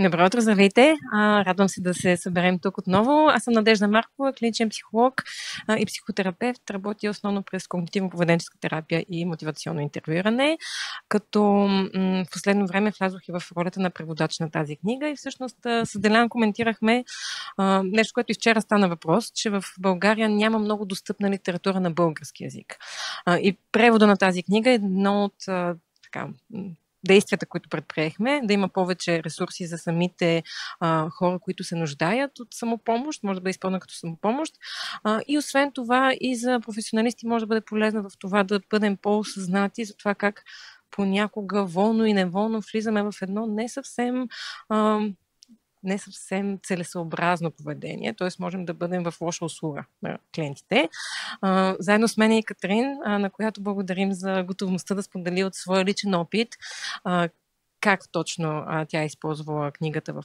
Добро утро, здравейте! Радвам се да се съберем тук отново. Аз съм Надежда Маркова, клиничен психолог и психотерапевт. Работя основно през когнитивно-поведенческа терапия и мотивационно интервюиране, като в последно време влязох и в ролята на преводач на тази книга и всъщност с Делян коментирахме нещо, което и вчера стана въпрос, че в България няма много достъпна литература на български язик. И превода на тази книга е едно от действията, които предприехме, да има повече ресурси за самите хора, които се нуждаят от самопомощ, може да бъде изпълнена като самопомощ. И освен това и за професионалисти може да бъде полезно в това да бъдем по-осъзнати за това как понякога волно и неволно влизаме в едно не съвсем целесъобразно поведение, т.е. можем да бъдем в лоша услуга на клиентите. Заедно с мен и Катрин, на която благодарим за готовността да сподели от своя личен опит, как точно тя е използвала книгата в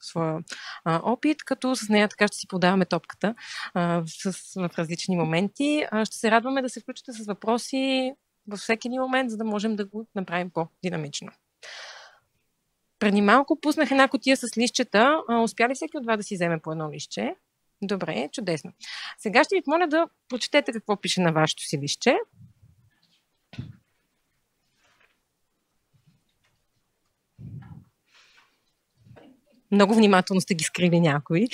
своя опит, като с нея така ще си подаваме топката в различни моменти. Ще се радваме да се включите с въпроси във всеки един момент, за да можем да го направим по-динамично. Преди малко пуснах една кутия с листчета. Успя ли всеки от вас да си вземе по едно листче? Добре, чудесно. Сега ще ви помоля да прочетете какво пише на вашето си листче. Много внимателно сте ги скрили някои.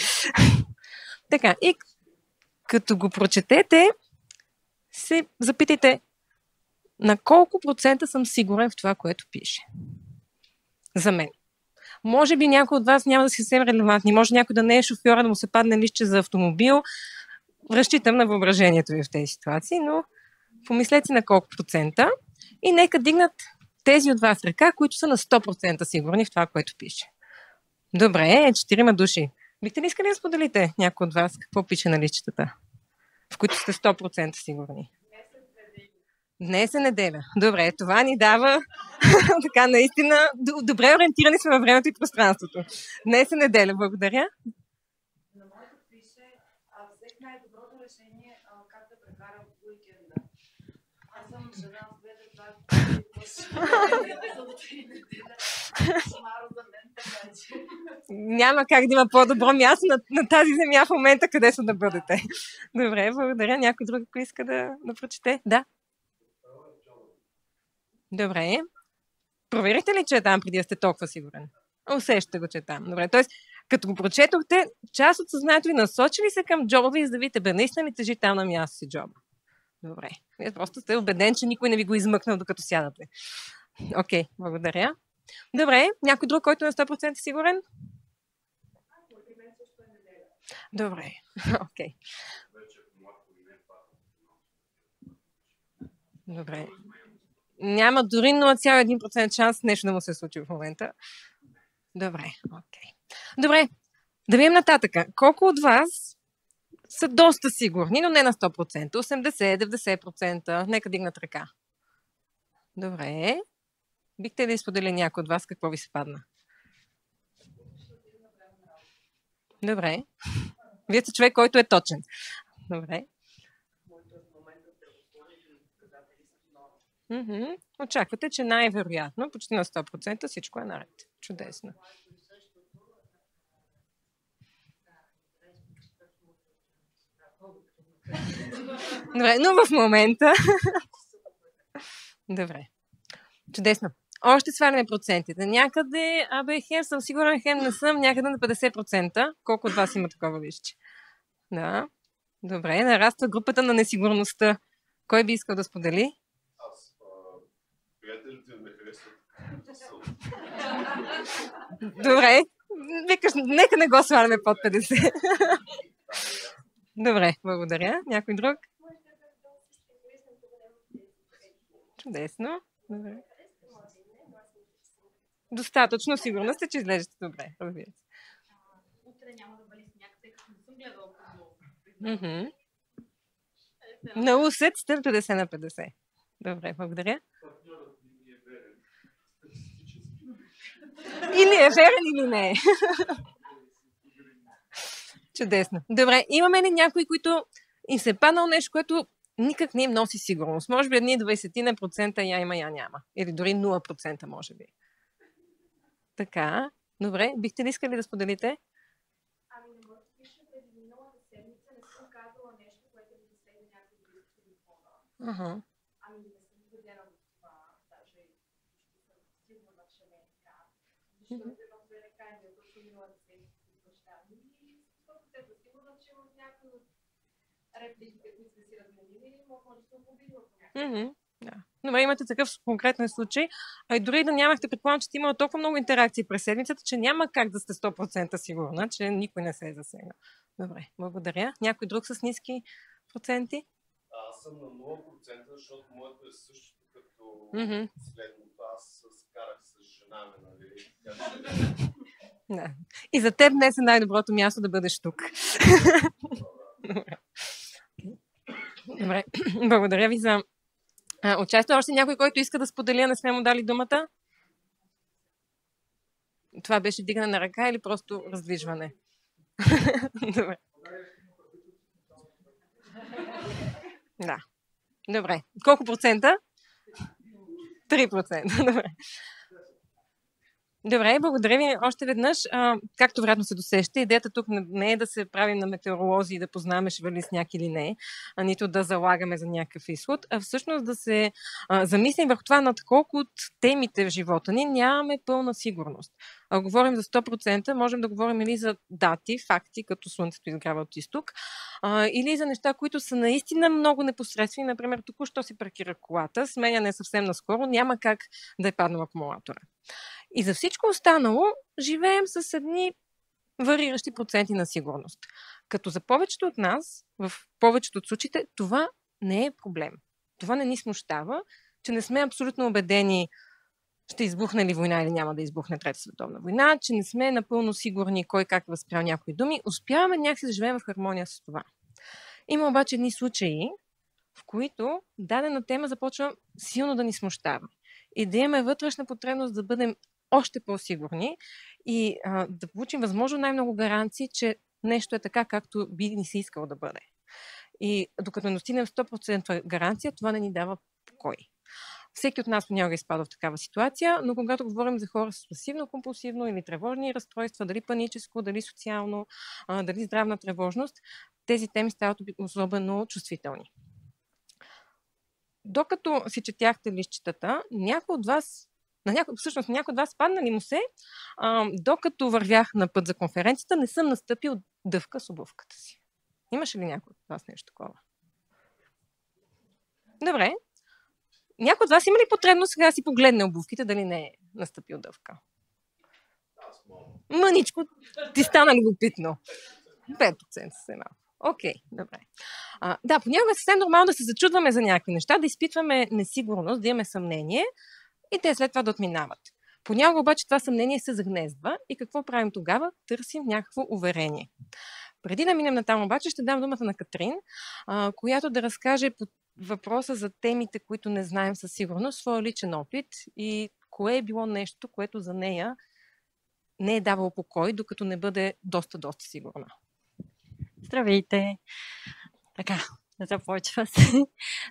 Така, и като го прочетете, се запитайте на колко процента съм сигурен в това, което пише. За мен. Може би някой от вас няма да си съвсем релевантни. Може някой да не е шофьора, да му се падне листче за автомобил. Разчитам на въображението ви в тези ситуации, но помислете на колко процента и нека дигнат тези от вас ръка, които са на 100% сигурни в това, което пише. Добре, 4 души. Бихте ли искали да споделите някой от вас какво пише на листчетата, в които сте 100% сигурни? Днес е неделя. Добре, това ни дава така наистина добре ориентирани сме във времето и пространството. Днес е неделя, благодаря. На моето пише, взех най-доброто решение как да прекарам уикенда. Аз съм жена с 2 деца, няма как да има по-добро място на тази земя в момента, където да бъдете. Добре, благодаря. Някой друг, ако иска да прочете? Да. Добре. Проверихте ли, че е там, преди да сте толкова сигурен? Усещате го, че е там. Добре. Тоест, като го прочетохте, част от съзнанието ви насочили се към джоба ви, за да видите, наистина ли тежи там на място си джоба? Добре. Вие просто сте убеден, че никой не ви го измъкнал, докато сядате. Окей, благодаря. Добре. Някой друг, който е на 100% сигурен? Добре. Окей. Добре. Няма дори 0,1% шанс нещо да му се случи в момента. Добре, окей. Добре, да видим нататъка. Колко от вас са доста сигурни, но не на 100%? 80-90%? Нека дигнат ръка. Добре. Бихте ли сподели някой от вас какво ви се падна? Добре. Вие сте човек, който е точен. Добре. Очаквате, че най-вероятно, почти на 100% всичко е наред. Чудесно. Добре, но в момента... Добре. Чудесно. Още сваляме процентите. Някъде, хем съм сигурен, хем не съм, някъде на 50%. Колко от вас има такова листче? Да. Добре, нараства групата на несигурността. Кой би искал да сподели? Приятелите не харесват. Добре. Викаш, нека не го сваляме под 50. Добре, благодаря. Някой друг? Чудесно. Добре. Достатъчно сигурна сте, че изглеждате добре. Разбира се. Утре няма да бъде сняг, тъй като не съм гледала. На усет сте 50 на 50. Добре, благодаря. Или е верен, или не е. Чудесно. Добре, имаме ли някои, които им се е паднало нещо, което никак не им носи сигурност? Може би едни 20% я има, я няма. Или дори 0% може би. Така. Добре, бихте ли искали да споделите? Ами не мога да пише преди миналата седмица, не съм казала нещо, което да засегне някой близко до хора. Ага. Ами не съм убедена в това, даже съм сигурна, че не е така. Защото едно две река е точно миналата седмица с баща ми и съм сигурна, че в някои от репликите, които сме си разменили, може да съм обидила по някакъв. Да. Добре, имате такъв конкретен случай. А и дори да нямахте, предполагам, че сте имала толкова много интеракции през седмицата, че няма как да сте 100% сигурна, че никой не се е засегнал. Добре, благодаря. Някой друг с ниски проценти? Аз съм на 0%, защото моето е същото като следното. Аз се карах с жена ми, нали? Да. И за теб днес е най-доброто място да бъдеш тук. Добре, благодаря ви за участие. Още някой, който иска да сподели, не сме му дали думата? Това беше дигане на ръка или просто раздвижване? Добре. Да. Добре. Колко процента? 3%. Добре. Добре, благодаря ви още веднъж. Както вероятно се досеща, идеята тук не е да се правим на метеоролози и да познаваме ще вали сняг или не, нито да залагаме за някакъв изход, а всъщност да се замислим върху това над колко от темите в живота ни нямаме пълна сигурност. Ако говорим за 100%, можем да говорим или за дати, факти, като Слънцето изгрява от изток, или за неща, които са наистина много непосредствени. Например, току-що си паркира колата, сменяне съвсем наскоро, няма как да е паднал акумулатора. И за всичко останало живеем с едни вариращи проценти на сигурност. Като за повечето от нас, в повечето от случаите, това не е проблем. Това не ни смущава, че не сме абсолютно убедени ще избухне ли война или няма да избухне Трета световна война, че не сме напълно сигурни кой как е възпрял някои думи. Успяваме някакси да живеем в хармония с това. Има обаче едни случаи, в които дадена тема започва силно да ни смущава. И да имаме вътрешна потребност да бъдем още по-сигурни и да получим възможно най-много гаранции, че нещо е така, както би ни се искало да бъде. И докато не достигнем 100% гаранция, това не ни дава покой. Всеки от нас понякога изпада в такава ситуация, но когато говорим за хора с пасивно-компулсивно или тревожни разстройства, дали паническо, дали социално, дали здравна тревожност, тези теми стават особено чувствителни. Докато си четяхте листчетата, някой от вас падна ли му се, докато вървях на път за конференцията, не съм настъпил дъвка с обувката си. Имаше ли някой от вас нещо такова? Добре. Някой от вас има ли потребност сега да си погледне обувките, дали не е настъпил дъвка? Мъничко, ти стана любопитно. 5% се малко. Окей, добре. Да, понякога е съвсем нормално да се зачудваме за някакви неща, да изпитваме несигурност, да имаме съмнение и те след това да отминават. Понякога обаче това съмнение се загнездва и какво правим тогава? Търсим някакво уверение. Преди да минем натам обаче, ще дам думата на Катрин, която да разкаже по въпроса за темите, които не знаем със сигурност, своя личен опит и кое е било нещо, което за нея не е давало покой, докато не бъде доста сигурна. Здравейте! Така, започва се.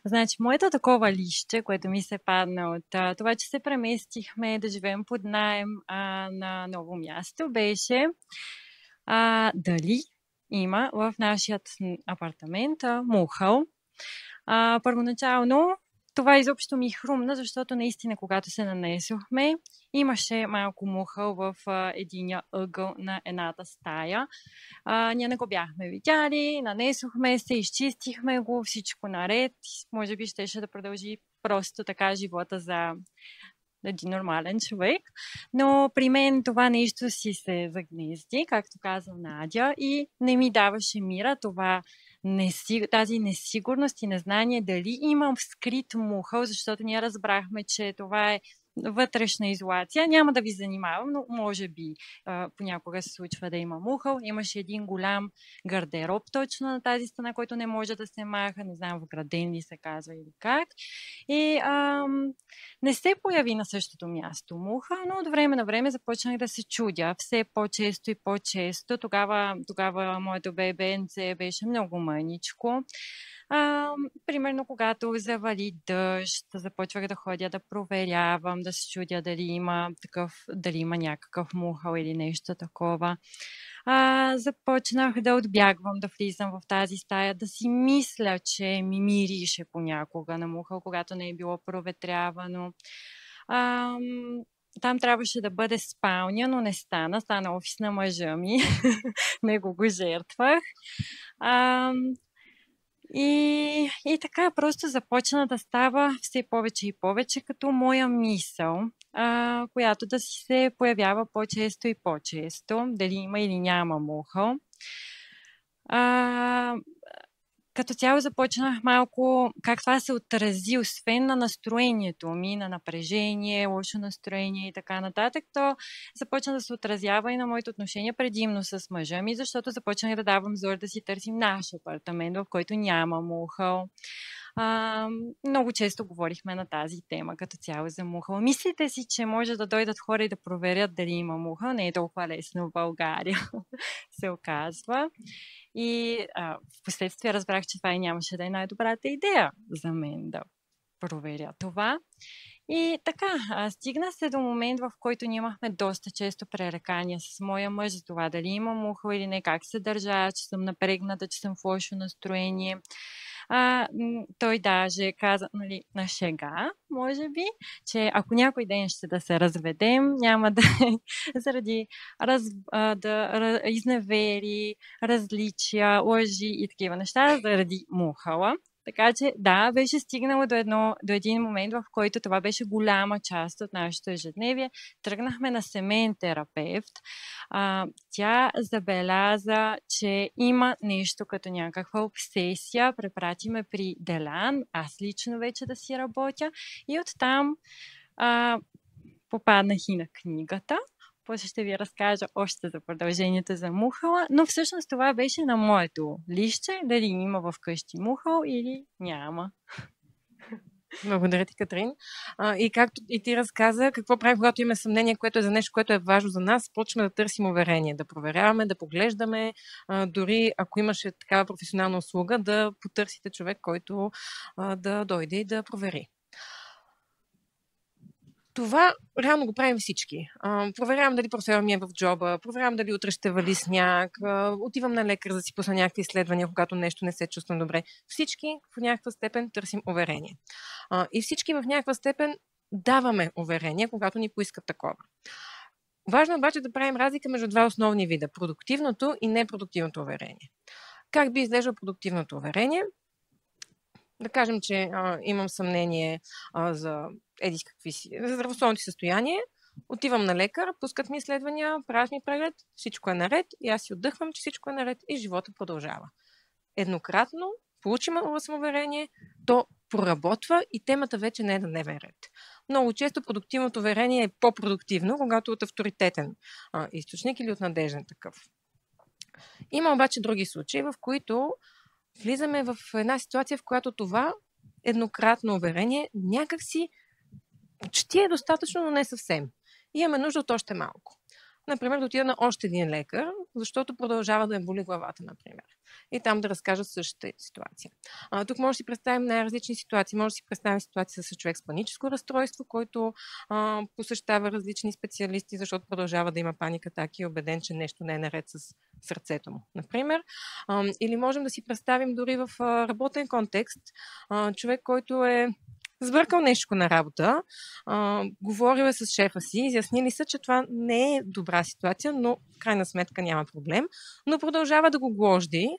Значи, моето такова лище, което ми се падна от това, че се преместихме да живеем под наем на ново място, беше дали има в нашия апартамент мухъл. Първоначално това изобщо ми хрумна, защото наистина, когато се нанесохме, имаше малко мухъл в единия ъгъл на едната стая. Ние не го бяхме видяли, нанесохме се, изчистихме го, всичко наред. Може би щеше да продължи просто така живота за един нормален човек. Но при мен това нещо си се загнезди, както каза Надя, и не ми даваше мира тази несигурност и незнание дали имам скрит мухъл, защото ние разбрахме, че това е вътрешна изолация. Няма да ви занимавам, но може би понякога се случва да има мухъл. Имаше един голям гардероб точно на тази стена, който не може да се маха. Не знам, вграден ли се казва или как. И не се появи на същото място муха, но от време на време започнах да се чудя. Все по-често и по-често. Тогава моето бебенце беше много мъничко. Примерно, когато завали дъжд, започвах да ходя да проверявам, да се чудя дали има някакъв мухъл или нещо такова. Започнах да отбягвам, да влизам в тази стая, да си мисля, че ми мирише понякога на мухъл, когато не е било проветрявано. Там трябваше да бъде спалня, но не стана. Стана офис на мъжа ми. Него го жертвах. И така просто започна да става все повече и повече като моя мисъл, която да си се появява по-често и по-често, дали има или няма мухъл. Като цяло започнах малко как това се отрази, освен на настроението ми, на напрежение, лошо настроение и така нататък, то започна да се отразява и на моите отношения предимно с мъжа ми, защото започнах да давам зор да си търсим наш апартамент, в който няма мухъл. Много често говорихме на тази тема като цяло за мухъл. Мислите си, че може да дойдат хора и да проверят дали има мухъл? Не е толкова лесно в България, се оказва. И в последствие разбрах, че това и нямаше да е най-добрата идея за мен да проверя това. И така, стигна се до момент, в който ние имахме доста често пререкания с моя мъж за това дали има мухъл или не, как се държа, че съм напрегната, че съм в лошо настроение. Той даже каза, нали, на шега, може би, че ако някой ден ще да се разведем, няма да заради изневери, различия, лъжи и такива неща, заради мухъла. Така че, да, беше стигнало до един момент, в който това беше голяма част от нашето ежедневие. Тръгнахме на семейен терапевт. Тя забеляза, че има нещо като някаква обсесия. Препрати ме при Делян, аз лично вече да си работя. И оттам попаднах и на книгата. После ще ви разкажа още за продължението за мухъла, но всъщност това беше на моето лище, дали има вкъщи мухъл или няма. Благодаря ти, Катрин. И както и ти разказа, какво правим, когато имаме съмнение, което е за нещо, което е важно за нас, почваме да търсим уверение, да проверяваме, да поглеждаме, дори ако имаше такава професионална услуга, да потърсите човек, който да дойде и да провери. Това реално го правим всички. Проверявам дали професора ми е в джоба, проверявам дали утре ще вали сняг, отивам на лекар да си пусна някакви изследвания, когато нещо не се чувствам добре. Всички в някаква степен търсим уверение. И всички в някаква степен даваме уверение, когато ни поискат такова. Важно обаче да правим разлика между два основни вида – продуктивното и непродуктивното уверение. Как би изглеждало продуктивното уверение? Да кажем, че имам съмнение за здравословното си състояние, отивам на лекар, пускат ми изследвания, правят ми преглед, всичко е наред и аз си отдъхвам, че всичко е наред и живота продължава. Еднократно получим самоуверение, то проработва и темата вече не е на дневен ред. Много често продуктивното уверение е по-продуктивно, когато от авторитетен източник или от надежден такъв. Има обаче други случаи, в които влизаме в една ситуация, в която това еднократно уверение някакси почти е достатъчно, но не съвсем. И имаме нужда от още малко. Например, да отида на още един лекар, защото продължава да ме боли главата, например. И там да разкажа същата ситуация. Тук може да си представим най-различни ситуации. Може да си представим ситуация с човек с паническо разстройство, който посещава различни специалисти, защото продължава да има паника атаки и е убеден, че нещо не е наред с сърцето му, например. Или можем да си представим дори в работен контекст човек, който е сбъркал нещо на работа, говорил е с шефа си, изяснили са, че това не е добра ситуация, но в крайна сметка няма проблем, но продължава да го гложди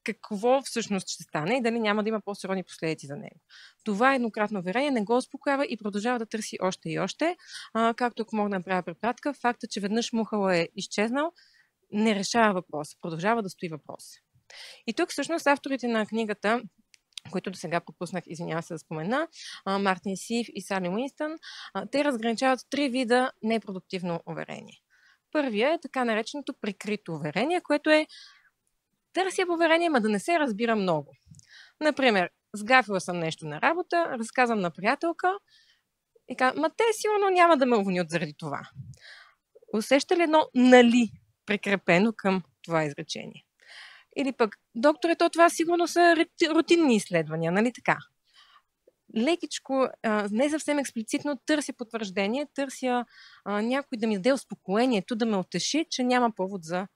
какво всъщност ще стане и дали няма да има по-сериозни последици за него. Това еднократно уверение не го успокоява и продължава да търси още и още. Както ако мога да направя препратка, факта, че веднъж мухъл е изчезнал, не решава въпроса, продължава да стои въпрос. И тук всъщност авторите на книгата, които до сега пропуснах, извинявам се да спомена, Мартин Сив и Сали Уинстън, те разграничават три вида непродуктивно уверение. Първия е така нареченото прикрито уверение, което е търся уверение, ма да не се разбира много. Например, сгафила съм нещо на работа, разказвам на приятелка и казвам, те сигурно няма да ме уволнят заради това. Усеща ли едно нали прикрепено към това изречение? Или пък докторе, това сигурно са рутинни изследвания, нали така? Лекичко, не съвсем експлицитно търся потвърждение, търся някой да ми даде успокоението, да ме утеши, че няма повод за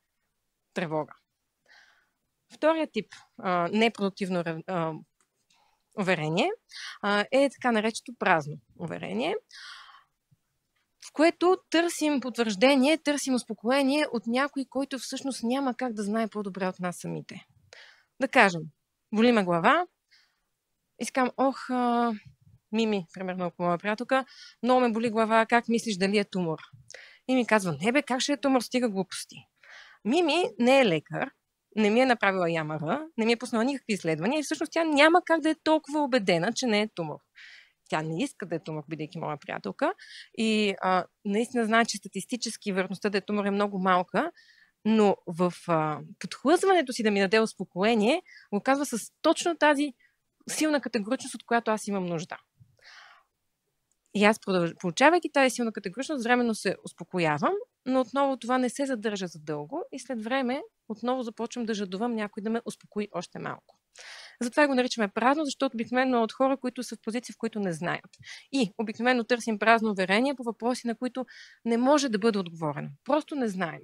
тревога. Втория тип непродуктивно уверение е така нареченото празно уверение, в което търсим потвърждение, търсим успокоение от някой, който всъщност няма как да знае по-добре от нас самите. Да кажем, боли ме глава, искам, Мими, примерно, моя приятелка, много ме боли глава, как мислиш дали е тумор? И ми казва, не бе, как ще е тумор, стига глупости. Мими не е лекар, не ми е направила ЯМР, не ми е пуснала никакви изследвания и всъщност тя няма как да е толкова убедена, че не е тумор. Тя не иска да е тумор, бидейки моя приятелка и наистина знае, че статистически вероятността да е тумор е много малка, но в подхлъзването си да ми даде успокоение, го казва с точно тази силна категоричност, от която аз имам нужда. И аз, получавайки тази силна категоричност, временно се успокоявам, но отново това не се задържа за дълго и след време отново започвам да жадувам някой да ме успокои още малко. Затова го наричаме празно, защото обикновено от хора, които са в позиции, в които не знаят. И обикновено търсим празно уверение по въпроси, на които не може да бъде отговорено. Просто не знаем.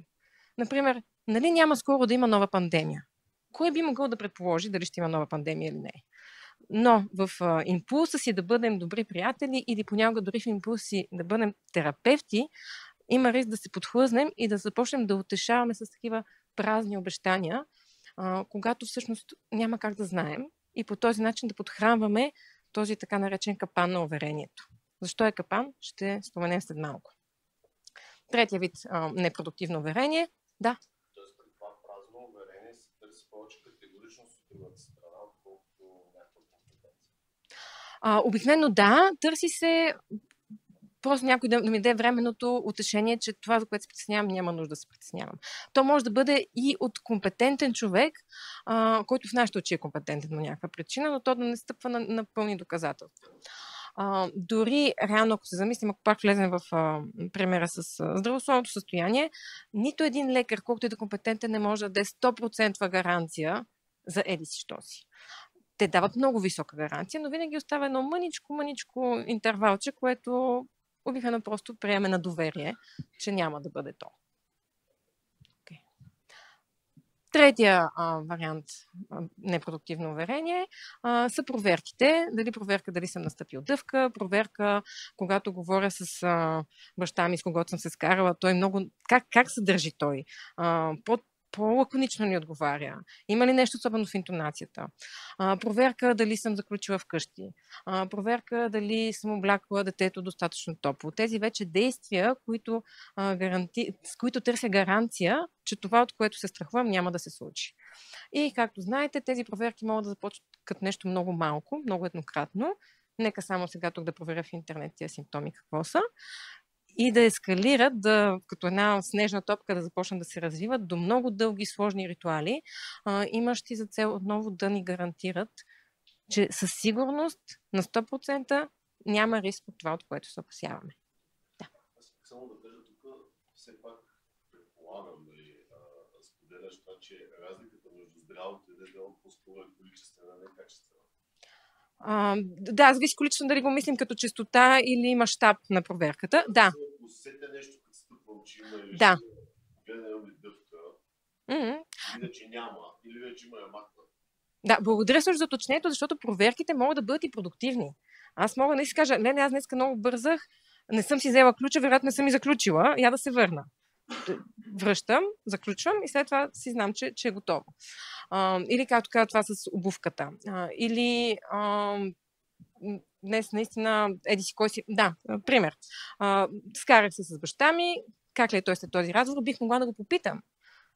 Например, нали няма скоро да има нова пандемия? Кой би могъл да предположи дали ще има нова пандемия или не? Но в импулса си да бъдем добри приятели или понякога дори в импулса си да бъдем терапевти, има риск да се подхлъзнем и да започнем да утешаваме с такива празни обещания, когато всъщност няма как да знаем и по този начин да подхранваме този така наречен капан на уверението. Защо е капан? Ще споменем след малко. Третия вид непродуктивно уверение. Да. Тоест при това празно уверение се търси повече категоричност от другата страна, отколкото някаква компетенция. Обикновено да, търси се просто някой да ми даде временното утешение, че това, за което се притеснявам, няма нужда да се притеснявам. То може да бъде и от компетентен човек, който в нашето очи е компетентен на някаква причина, но то да не стъпва на пълни доказателства. Дори реално, ако се замислим, ако пак влезем в примера с здравословното състояние, нито един лекар, колкото и да компетентен, не може да даде 100% гаранция за еди си що си. Те дават много висока гаранция, но винаги остава едно мъничко интервалче, което обикновено просто приеме на доверие, че няма да бъде то. Okay. Третия вариант непродуктивно уверение са проверките. Дали съм настъпил дъвка, проверка, когато говоря с баща ми, с когото съм се скарала, той много... Как се държи той? По-лаконично ни отговаря. Има ли нещо особено в интонацията? Проверка дали съм заключила вкъщи. Проверка дали съм облякла детето достатъчно топло. Тези вече действия, с които търся гаранция, че това, от което се страхувам, няма да се случи. И както знаете, тези проверки могат да започнат като нещо много малко, много еднократно. Нека само сега тук да проверя в интернет тия симптоми какво са. И да ескалират, като една снежна топка да започнат да се развиват до много дълги сложни ритуали, имащи за цел отново да ни гарантират, че със сигурност на 100% няма риск от това, от което се опасяваме. Да. Аз само да кажа тук, все пак предполагам, споделяш това, че разликата между здравото и дебело по-скоро е количествена, не качествена. Да, зависи количествено дали го мислим като честота или мащаб на проверката. Да. Усетя нещо, като стъпвам, че има или да. гледам ли дъвка, иначе няма, или вече има ямакна. Да, благодаря също за уточнението, защото проверките могат да бъдат и продуктивни. Аз мога да си кажа, аз днеска много бързах, не съм си взела ключа, вероятно не съм и заключила, я да се върна. Връщам, заключвам и след това си знам, че е готово. Или както казва това с обувката. Или днес наистина, еди си кой си... Да, пример. Скарах се с баща ми, как ли е той след този разговор, бих могла да го попитам,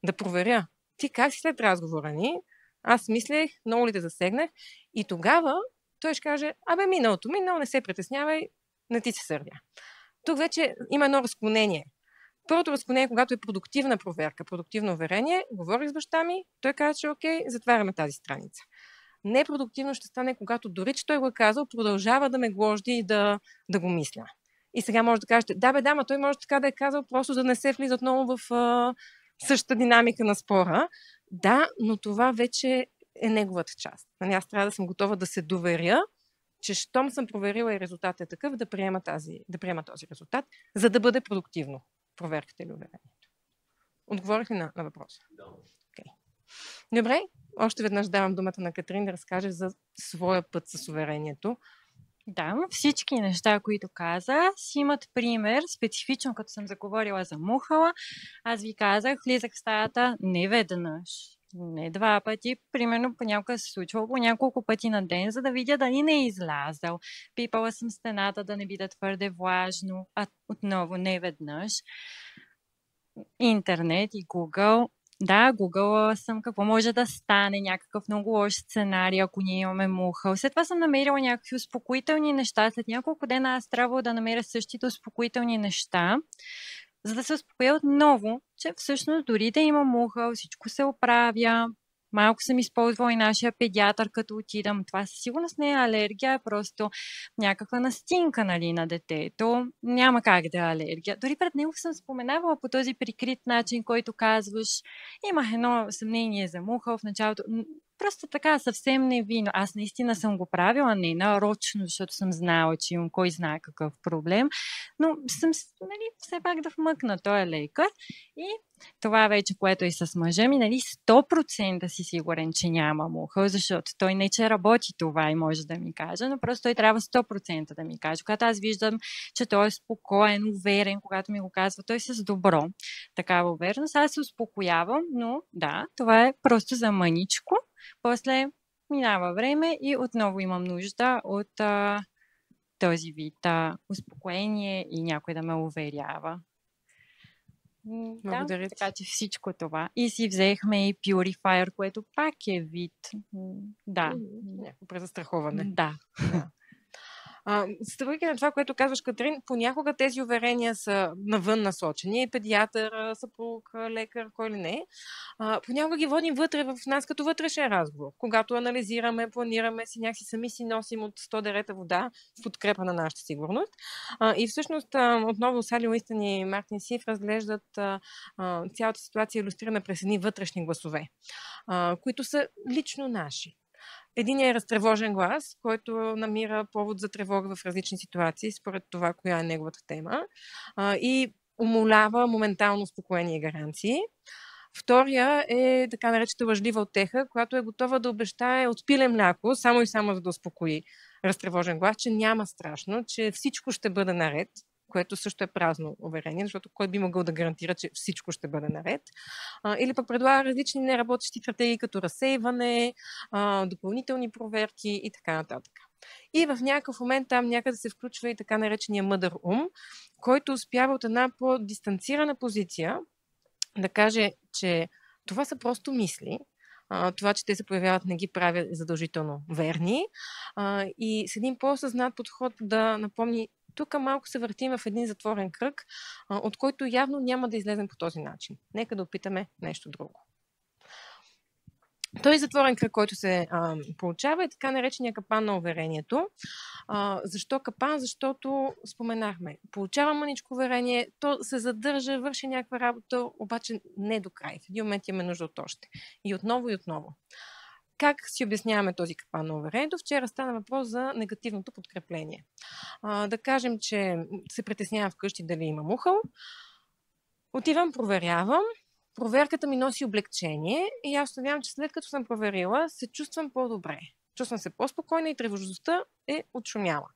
да проверя. Ти как си след разговора ни? Аз мислех, много ли те засегнах? И тогава той ще каже, минало, не се притеснявай, не ти се сърдя. Тук вече има едно разклонение. Първото разклонение, когато е продуктивна проверка, продуктивно уверение, говорих с баща ми, той каза, че окей, затваряме тази страница. Непродуктивно ще стане, когато дори, че той го е казал, продължава да ме гложди и да го мисля. И сега може да кажете, ма той може така да е казал, просто да не се влиза отново в същата динамика на спора. Да, но това вече е неговата част. Аз трябва да съм готова да се доверя, че щом съм проверила и резултатът е такъв, да приема този резултат, за да бъде продуктивно проверката или уверението. Отговорих ли на въпроса? Да. Okay. Добре, още веднъж давам думата на Катрин да разкаже за своя път с уверението. Да, всички неща, които каза, си имат пример, специфично като съм заговорила за мухала. Аз ви казах, влизах в стаята не веднъж, не 2 пъти, примерно понякога се случвало по няколко пъти на ден, за да видя дали не е излязъл. Пипала съм стената да не биде твърде влажно, а отново не веднъж. Интернет и Google. Да, гугъла съм какво може да стане, някакъв много лош сценарий, ако ние имаме мухъл. След това съм намерила някакви успокоителни неща. След няколко дена аз трябвало да намеря същите успокоителни неща, за да се успокоя отново, че всъщност дори да има мухъл, всичко се оправя. Малко съм използвала и нашия педиатър, като отидам. Това със сигурност не е алергия, е просто някаква настинка, нали, на детето. Няма как да е алергия. Дори пред него съм споменавала по този прикрит начин, който казваш. Имах едно съмнение за мухъл в началото. Просто така, съвсем невинно. Аз наистина съм го правила, не нарочно, защото съм знала, че имам кой знае какъв проблем. Но съм, нали, все пак да вмъкна. Той е лекар. И това вече, което и с мъжа ми, нали, 100% си сигурен, че няма мухъл, защото той не че работи това и може да ми каже, но просто той трябва 100% да ми каже. Когато аз виждам, че той е спокоен, уверен, когато ми го казва, той с добро такава увереност, аз се успокоявам, но да, това е просто за мъничко. После минава време и отново имам нужда от този вид успокоение и някой да ме уверява. Благодаря Да, ти. така че всичко това. И си взехме и Purifier, което пак е вид. Да. Някакво презастраховане. Да. Стъпвайки на това, което казваш, Катрин, понякога тези уверения са навън насочени. Педиатър, съпруг, лекар, кой ли не. Понякога ги водим вътре в нас като вътрешен разговор. Когато анализираме, планираме си, някакси сами си носим от 100 дерета вода в подкрепа на нашата сигурност. И всъщност отново Сали Уинстън и Мартин Сиф разглеждат цялата ситуация илюстрирана през едни вътрешни гласове, които са лично наши. Единият е разтревожен глас, който намира повод за тревога в различни ситуации, според това, коя е неговата тема, и умолява моментално успокоение и гаранции. Втория е така наречената лъжлива утеха, която е готова да обещае от пиле мляко, само и само за да успокои разтревожен глас, че няма страшно, че всичко ще бъде наред, което също е празно уверение, защото кой би могъл да гарантира, че всичко ще бъде наред. Или пък предлага различни неработещи стратегии, като разсейване, допълнителни проверки и така нататък. И в някакъв момент там някъде се включва и така наречения мъдър ум, който успява от една по-дистанцирана позиция да каже, че това са просто мисли, това, че те се появяват, не ги прави задължително верни, и с един по-осъзнат подход да напомни, тук малко се въртим в един затворен кръг, от който явно няма да излезем по този начин. Нека да опитаме нещо друго. Този затворен кръг, който се получава, е така наречения капан на уверението. Защо капан? Защото споменахме, получава мъничко уверение, то се задържа, върши някаква работа, обаче не до край. В един момент имаме нужда от още. И отново и отново. Как си обясняваме този капан на уверението? Вчера стана въпрос за негативното подкрепление. Да кажем, че се притеснявам вкъщи дали има мухъл. Отивам, проверявам. Проверката ми носи облегчение и аз установявам, че след като съм проверила, се чувствам по-добре. Чувствам се по-спокойна и тревожността е отшумяла.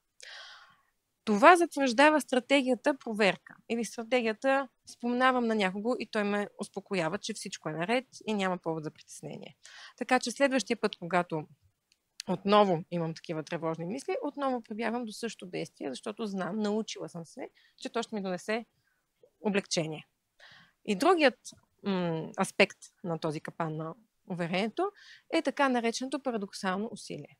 Това затвърждава стратегията проверка или стратегията спомнавам на някого и той ме успокоява, че всичко е наред и няма повод за притеснение. Така че следващия път, когато отново имам такива тревожни мисли, отново прибягвам до същото действие, защото знам, научила съм се, че то ще ми донесе облегчение. И другият аспект на този капан на уверението е така нареченото парадоксално усилие.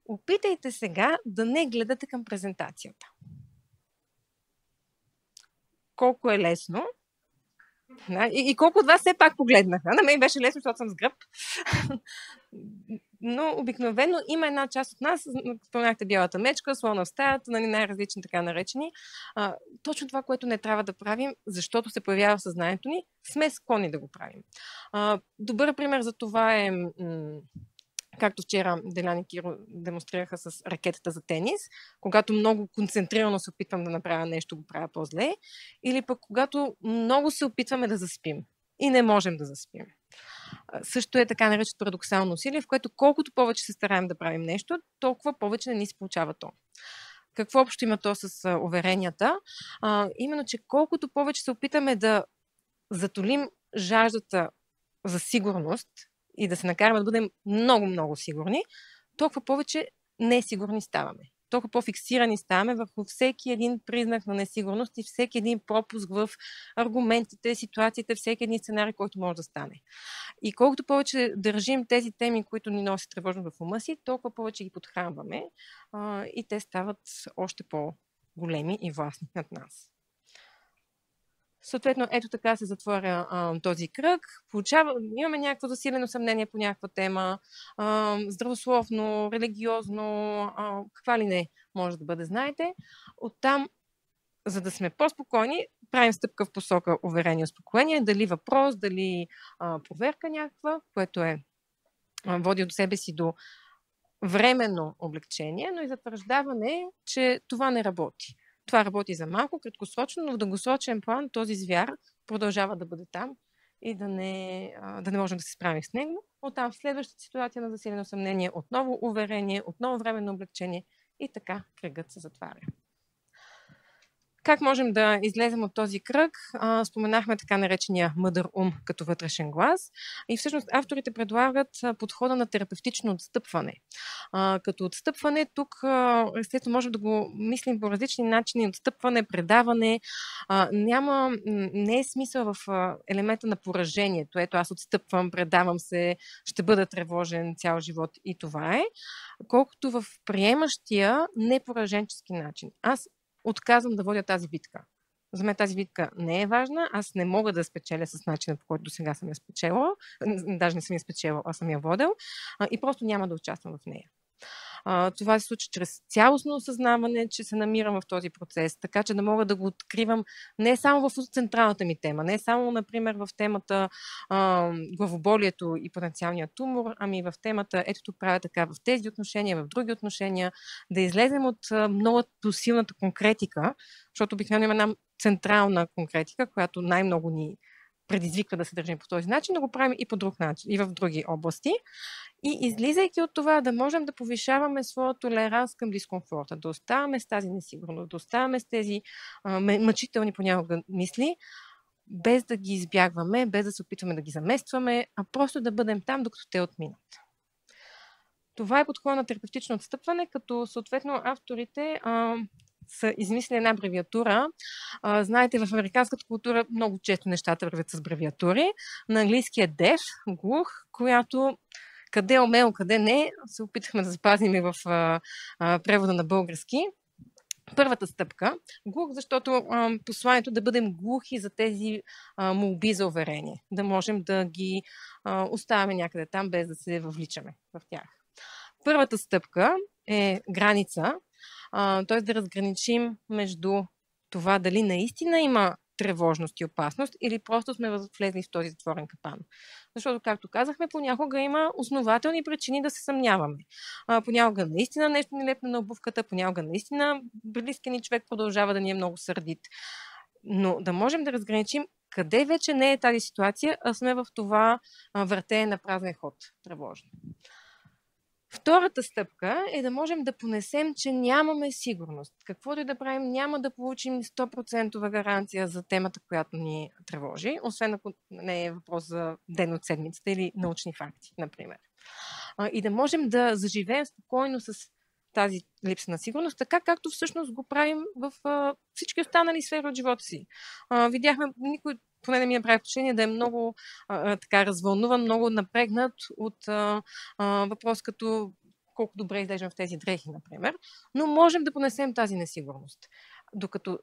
Опитайте сега да не гледате към презентацията. Колко е лесно. И колко от вас все пак погледнаха. На мен беше лесно, защото съм с гръб. Но обикновено има една част от нас, спомняхте бялата мечка, слона в стаята, нали, най-различни така наречени. Точно това, което не трябва да правим, защото се появява в съзнанието ни, сме склонни да го правим. Добър пример за това е, както вчера Делян и Киро демонстрираха с ракетата за тенис, когато много концентрирано се опитвам да направя нещо, го правя по-зле, или пък когато много се опитваме да заспим и не можем да заспим. Също е така наречено парадоксално усилие, в което колкото повече се стараем да правим нещо, толкова повече не ни се получава то. Какво общо има то с уверенията? Именно, че колкото повече се опитаме да затолим жаждата за сигурност и да се накараме да бъдем много сигурни, толкова повече несигурни ставаме. Толкова по-фиксирани ставаме върху всеки един признак на несигурност и всеки един пропуск в аргументите, ситуациите, всеки един сценарий, който може да стане. И колкото повече държим тези теми, които ни носят тревожно в ума си, толкова повече ги подхранваме и те стават още по-големи и властни над нас. Съответно, ето така се затворя този кръг. Имаме някакво засилено съмнение по някаква тема, здравословно, религиозно, каква ли не може да бъде, знаете. Оттам, за да сме по-спокойни, правим стъпка в посока уверение и успокоение, дали въпрос, дали проверка някаква, което води от себе си до временно облегчение, но и затвърждаване, че това не работи. Това работи за малко, краткосрочно, но в дългосрочен план този звяр продължава да бъде там и да не можем да се справим с него. Оттам в следващата ситуация на засилено съмнение, отново уверение, отново временно облегчение и така кръгът се затваря. Как можем да излезем от този кръг? Споменахме така наречения мъдър ум като вътрешен глас. И всъщност авторите предлагат подхода на терапевтично отстъпване. Като отстъпване тук, естествено, можем да го мислим по различни начини. Отстъпване, предаване. Не е смисъл в елемента на поражението. Ето, аз отстъпвам, предавам се, ще бъда тревожен цял живот и това е. Колкото в приемащия непораженчески начин. Аз отказвам да водя тази битка. За мен тази битка не е важна. Аз не мога да спечеля с начина, по който досега съм я спечелила. Даже не съм я спечелила, аз съм я водил. И просто няма да участвам в нея. Това се случи чрез цялостно осъзнаване, че се намирам в този процес, така че да мога да го откривам не само в централната ми тема, не само, например, в темата главоболието и потенциалния тумор, ами в темата ето правя така в тези отношения, в други отношения, да излезем от много силната конкретика, защото обикновено има една централна конкретика, която най-много ни предизвиква да се държим по този начин, да го правим и по друг начин, и в други области. И излизайки от това, да можем да повишаваме своя толеранс към дискомфорта, да оставаме с тази несигурност, да оставаме с тези мъчителни понякога мисли, без да ги избягваме, без да се опитваме да ги заместваме, а просто да бъдем там, докато те отминат. Това е подход на терапевтично отстъпване, като съответно авторите са измислили една абревиатура. Знаете, в американската култура много често нещата вървят с абревиатури. На английски е DEF, глух, която къде е умело, къде не, се опитахме да запазим и в превода на български. Първата стъпка, глух, защото посланието да бъдем глухи за тези молби за уверение, да можем да ги оставяме някъде там, без да се въвличаме в тях. Първата стъпка е граница, т.е. да разграничим между това дали наистина има тревожност и опасност или просто сме влезли в този затворен капан. Защото, както казахме, понякога има основателни причини да се съмняваме. Понякога наистина нещо ни лепне на обувката, понякога наистина близкият ни човек продължава да ни е много сърдит. Но да можем да разграничим къде вече не е тази ситуация, а сме в това въртене на празен ход, тревожно. Втората стъпка е да можем да понесем, че нямаме сигурност. Каквото и да правим, няма да получим 100% гаранция за темата, която ни тревожи, освен ако не е въпрос за ден от седмицата или научни факти, например. И да можем да заживеем спокойно с тази липса на сигурност, така както всъщност го правим в всички останали сфери от живота си. Видяхме, никой поне не ми направи впечатление да е много така развълнуван, много напрегнат от въпрос като колко добре изглеждам в тези дрехи, например. Но можем да понесем тази несигурност. Докато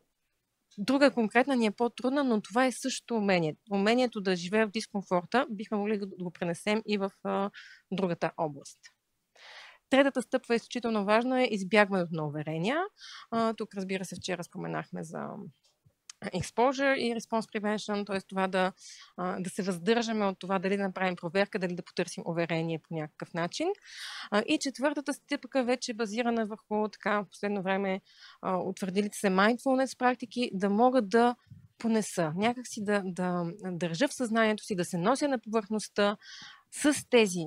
друга конкретна ни е по-трудна, но това е също умение. Умението да живеем в дискомфорта бихме могли да го пренесем и в другата област. Третата стъпка е изключително важна, е избягването на уверения. Тук, разбира се, вчера споменахме за exposure и response prevention, т.е. това да се въздържаме от това дали да направим проверка, дали да потърсим уверение по някакъв начин. И четвъртата стъпка вече е базирана върху така в последно време утвърдилите се mindfulness практики, да могат да понеса, някакси да държа в съзнанието си, да се нося на повърхността с тези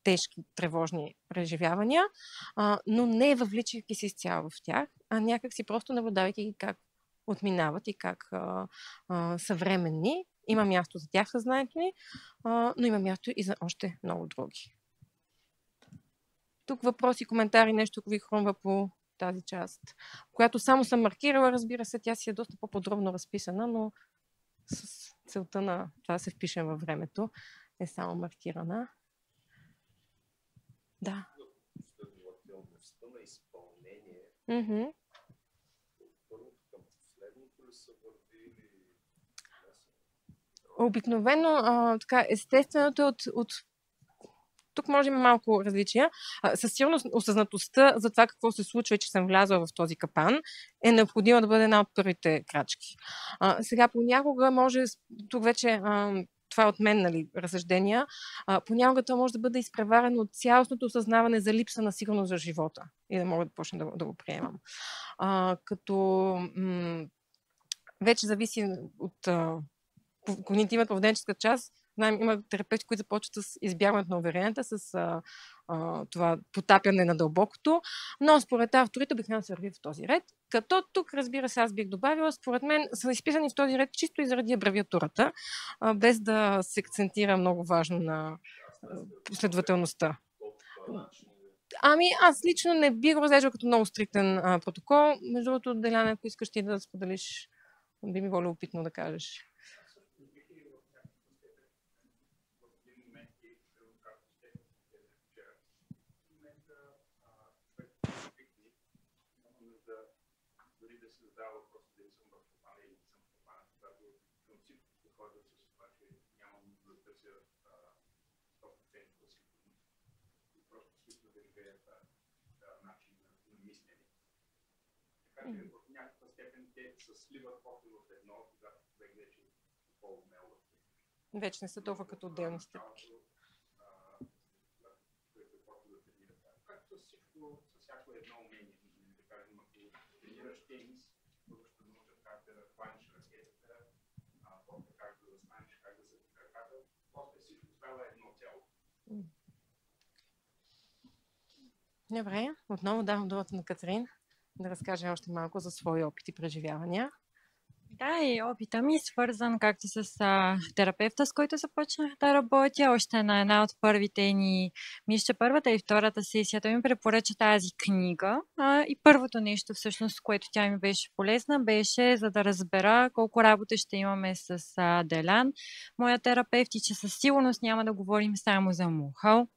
тежки, тревожни преживявания, но не въвличайки се изцяло в тях, а някакси просто наблюдавайки ги как отминават и как са временни. Има място за тях в съзнанието ни, но има място и за още много други. Тук въпроси, коментари, нещо, ако ви хрумва по тази част, която само съм маркирала, разбира се, тя си е доста по-подробно разписана, но с целта на това да се впишем във времето е само маркирана. Да. Последователността на изпълнение. Обикновено, така, естественото е от тук може да има малко различия. Със сигурност осъзнатостта за това какво се случва и че съм влязла в този капан е необходимо да бъде една от първите крачки. Сега понякога може, тук вече това е от мен, нали, разсъждения, понякога това може да бъде изпреварено от цялостното осъзнаване за липса на сигурност за живота и да мога да почна да го приемам. Като вече зависи от когнитивната поведенческа част. Знаем, има терапевти, които започват с избягването на уверенията, с това потапяне на дълбокото, но според авторите обикновено се върви в този ред. Като тук, разбира се, аз бих добавила, според мен са изписани в този ред чисто и заради абревиатурата, без да се акцентира много важно на последователността. Ами, аз лично не би го разглеждал като много стриктен протокол. Между другото, Деляна, ако искаш ти да споделиш, би ми било опитно да кажеш. В някаква степен те се сливат просто в едно, когато човек вече е по-умел. Вече не са толкова като отделни стъпки. Както всичко, с всяко едно умение, да кажем, ако тренираш тенис, първо ще научат как да хванеш ракетата, после как да застанеш, как да се краката, после всичко става едно цяло. Добре, отново давам думата на Катерин да разкаже още малко за свои опити и преживявания. Да, и опита ми е свързан както с терапевта, с който започнах да работя. Още на една от първите ни, мисля, първата и втората сесия, той ми препоръча тази книга. И първото нещо, всъщност, което тя ми беше полезна, беше за да разбера колко работа ще имаме с Делян, моя терапевт, и че със сигурност няма да говорим само за Мухъл.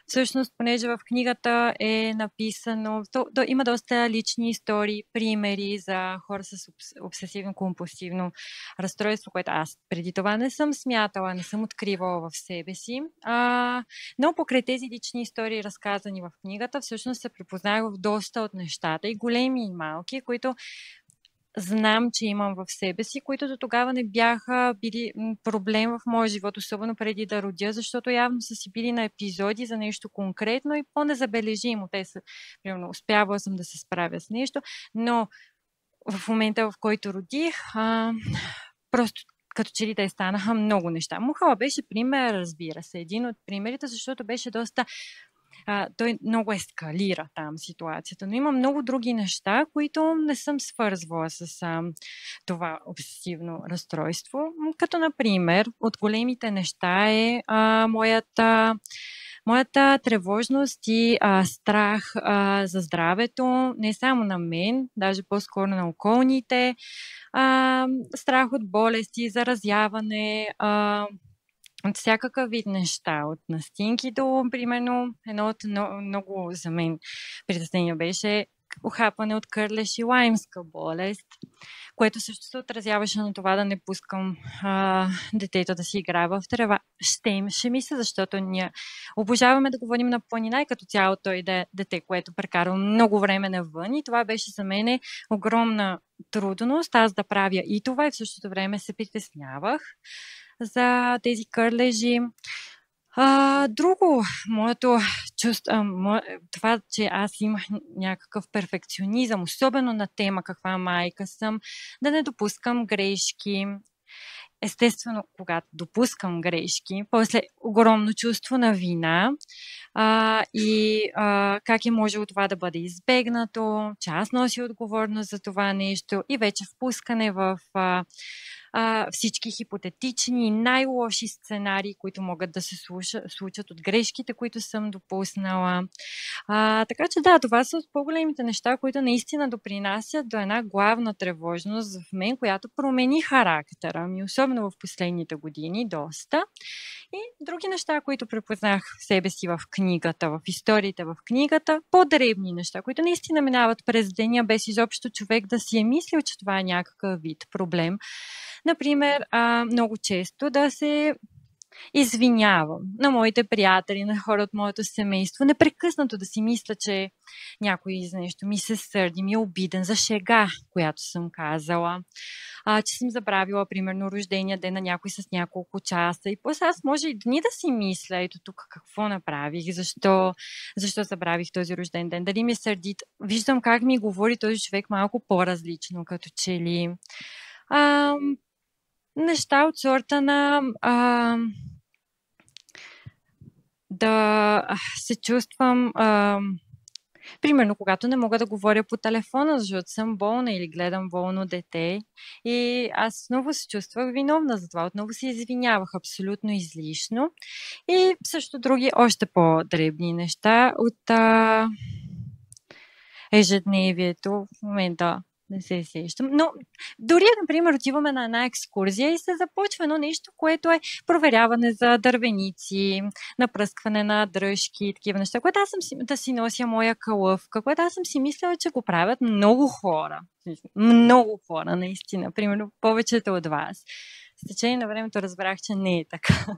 Всъщност, понеже в книгата е написано, има доста лични истории, примери за хора с обсесивно-компулсивно разстройство, което аз преди това не съм смятала, не съм откривала в себе си. Но покрай тези лични истории, разказани в книгата, всъщност се препознах в доста от нещата, и големи и малки, които знам, че имам в себе си, които до тогава не бяха били проблем в моя живот, особено преди да родя, защото явно са си били на епизоди за нещо конкретно и по-незабележимо. Те са, примерно, успявала съм да се справя с нещо, но в момента, в който родих, просто като че ли те станаха много неща. Мухала беше пример, разбира се, един от примерите, защото беше доста... той много ескалира там ситуацията, но има много други неща, които не съм свързвала с това обсесивно разстройство. Като, например, от големите неща е моята тревожност и страх за здравето, не само на мен, даже по-скоро на околните, страх от болести, заразяване, от всякакъв вид неща, от настинки до, примерно, едно от много за мен притеснение беше ухапване от кърлеж и лаймска болест, което също се отразяваше на това да не пускам детето да си играе в трева. Ще ми се, защото ние обожаваме да говорим на планина и като цяло той да е дете, което прекарва много време навън и това беше за мен огромна трудност, аз да правя и това и в същото време се притеснявах за тези кърлежи. Друго, моето чувство, това, че аз имах някакъв перфекционизъм, особено на тема каква майка съм, да не допускам грешки. Естествено, когато допускам грешки, после огромно чувство на вина и как е можело това да бъде избегнато, че аз нося отговорност за това нещо и вече впускане в всички хипотетични и най-лоши сценарии, които могат да се случат от грешките, които съм допуснала. Така че да, това са от по-големите неща, които наистина допринасят до една главна тревожност в мен, която промени характера ми, особено в последните години, доста. И други неща, които препознах в себе си в книгата, в историите в книгата, по-дребни неща, които наистина минават през деня, без изобщо човек да си е мислил, че това е някакъв вид проблем. Например, много често да се извинявам на моите приятели, на хора от моето семейство, непрекъснато да си мисля, че някой за нещо ми се сърди, ми е обиден за шега, която съм казала, че съм забравила, примерно, рождения ден на някой с няколко часа. И после аз може и дни да си мисля, ето тук какво направих, защо забравих този рожден ден, дали ми сърди. Виждам как ми говори този човек малко по-различно, като че ли. Неща от сорта на да се чувствам примерно, когато не мога да говоря по телефона, защото съм болна или гледам болно дете и аз отново се чувствах виновна за това. Отново се извинявах абсолютно излишно. И също други още по-дребни неща от ежедневието. В момента не се сещам. Но дори, например, отиваме на една екскурзия и се започва едно нещо, което е проверяване за дървеници, напръскване на дръжки и такива неща, което аз съм да си нося моя калъвка, което аз съм си мислила, че го правят много хора. Много хора, наистина. Примерно, повечето от вас. С течение на времето разбрах, че не е така.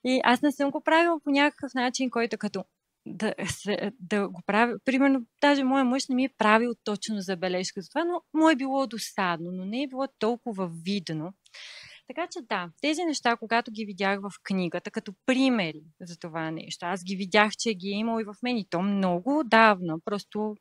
И аз не съм го правила по някакъв начин, който като да го правя. Примерно, даже моя мъж не ми е правил точно забележка за това, но му е било досадно, но не е било толкова видно. Така че да, тези неща, когато ги видях в книгата, като примери за това нещо, аз ги видях, че ги е имало и в мен, и то много отдавна, просто